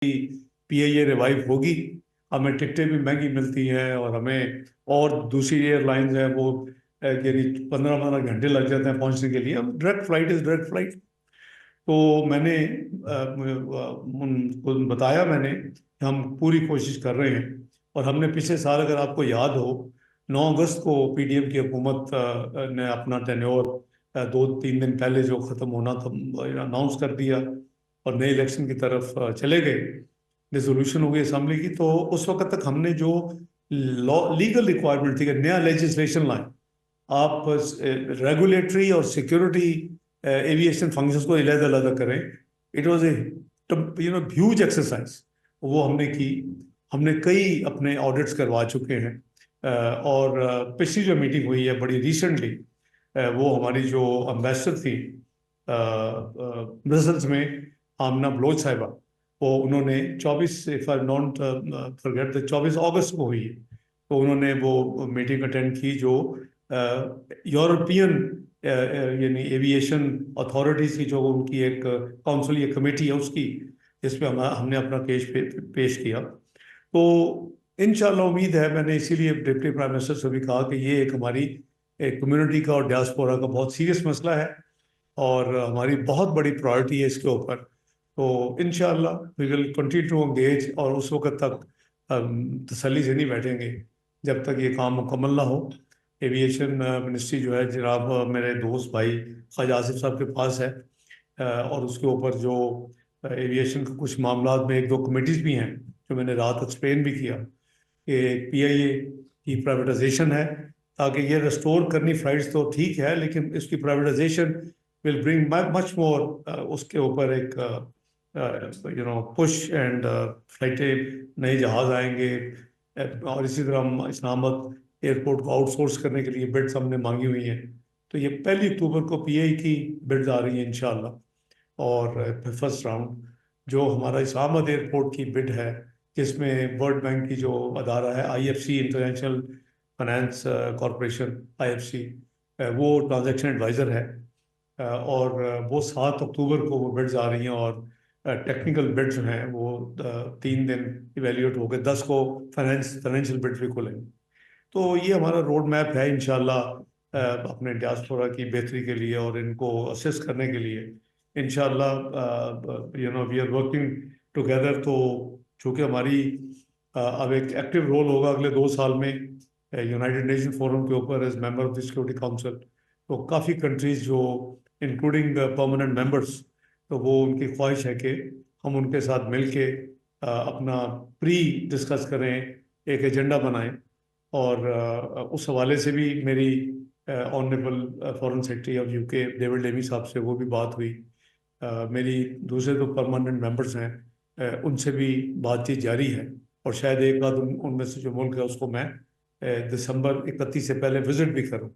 PIA revive होगी। हमें टिकटें भी महंगी मिलती हैं और हमें और दूसरी एयरलाइंस है वो यानी 15-15 घंटे लग जाते हैं पहुंचने के लिए। हम direct flight is direct flight. तो मैंने उनको बताया मैंने कि हम पूरी कोशिश कर रहे हैं। और हमने पिछले साल, अगर आपको याद हो, 9 अगस्त को पीडीएम की हुकूमत ने अपना टेन्योर 2-3 दिन पहले जो ख़त्म होना था अनाउंस कर दिया और नए इलेक्शन की तरफ चले गए। डिसोल्यूशन हो गई असेंबली की। तो उस वक्त तक हमने जो लॉ लीगल रिक्वायरमेंट थी कि नया लेजिस्लेशन लाएं, आप रेगुलेटरी और सिक्योरिटी एविएशन फंक्शंस को अलग-अलग करें। It was a huge exercise. वो हमने की। हमने कई अपने ऑडिट्स करवा चुके हैं। और पिछली जो मीटिंग हुई है बड़ी रिसेंटली, वो हमारी जो अम्बेसडर थी ब्रसल्स में, आमना बलोच साहिबा, वो उन्होंने 24, इफ आई नॉट फॉरगेट, 24 अगस्त को हुई है। तो उन्होंने वो मीटिंग अटेंड की जो यूरोपियन यानी एविएशन अथॉरिटीज़ की जो उनकी एक काउंसिल या कमेटी है उसकी, जिसमें हमने अपना पेश किया। तो इंशाल्लाह उम्मीद है, मैंने इसीलिए डिप्टी प्राइम मिनिस्टर से भी कहा कि ये एक हमारी एक कम्युनिटी का और डियास्पोरा का बहुत सीरियस मसला है और हमारी बहुत बड़ी प्रायोरिटी है इसके ऊपर। तो इंशाल्लाह we will continue to engage. और उस वक्त तक हम तसल्ली से नहीं बैठेंगे जब तक ये काम मुकम्मल ना हो। एविएशन मिनिस्ट्री जो है जनाब मेरे दोस्त भाई ख्वाजा आसिफ साहब के पास है। और उसके ऊपर जो एविएशन के कुछ मामला में एक दो कमेटीज भी हैं जो मैंने रात एक्सप्लेन भी किया कि पीआईए की प्राइवेटाइजेशन है, ताकि ये रिस्टोर करनी फ्लाइट्स तो ठीक है, लेकिन इसकी privatisation will bring much more, उसके ऊपर एक पुश एंड फ्लाइटें, नए जहाज आएंगे। और इसी तरह हम इस्लामाबाद एयरपोर्ट को आउटसोर्स करने के लिए बिड्स हमने मांगी हुई हैं। तो ये 1 अक्टूबर को पीआई की बिड्स आ रही हैं इंशाल्लाह। और फर्स्ट राउंड जो हमारा इस्लामाबाद एयरपोर्ट की बिड है, जिसमें वर्ल्ड बैंक की जो अदारा है IFC, international finance corporation, IFC, वो ट्रांजैक्शन एडवाइज़र है। और वो 7 अक्टूबर को वो बिड्स आ रही हैं। और टेक्निकल बिड्स जो हैं वो 3 दिन इवेल्यूएट हो गए। 10 को फाइनेंशियल बिड्स भी खुलेंगे। तो ये हमारा रोड मैप है इंशाल्लाह, अपने डियास्पोरा की बेहतरी के लिए और इनको असिस्ट करने के लिए। इंशाल्लाह वी आर वर्किंग टुगेदर। तो चूँकि हमारी अब एक एक्टिव रोल होगा अगले 2 साल में यूनाइटेड नेशन फोरम के ऊपर as member of the security council. तो काफ़ी कंट्रीज़ जो इंक्लूडिंग परमानेंट मेंबर्स, तो वो उनकी ख्वाहिश है कि हम उनके साथ मिल के अपना प्री डिस्कस करें, एक एजेंडा बनाएं। और उस हवाले से भी मेरी honourable foreign secretary of UK David Lammy साहब से वो भी बात हुई। मेरी दूसरे जो परमानेंट मेंबर्स हैं उनसे भी बातचीत जारी है। और शायद एक बार उनमें से जो मुल्क है उसको मैं दिसंबर 31 से पहले विजिट भी करूं।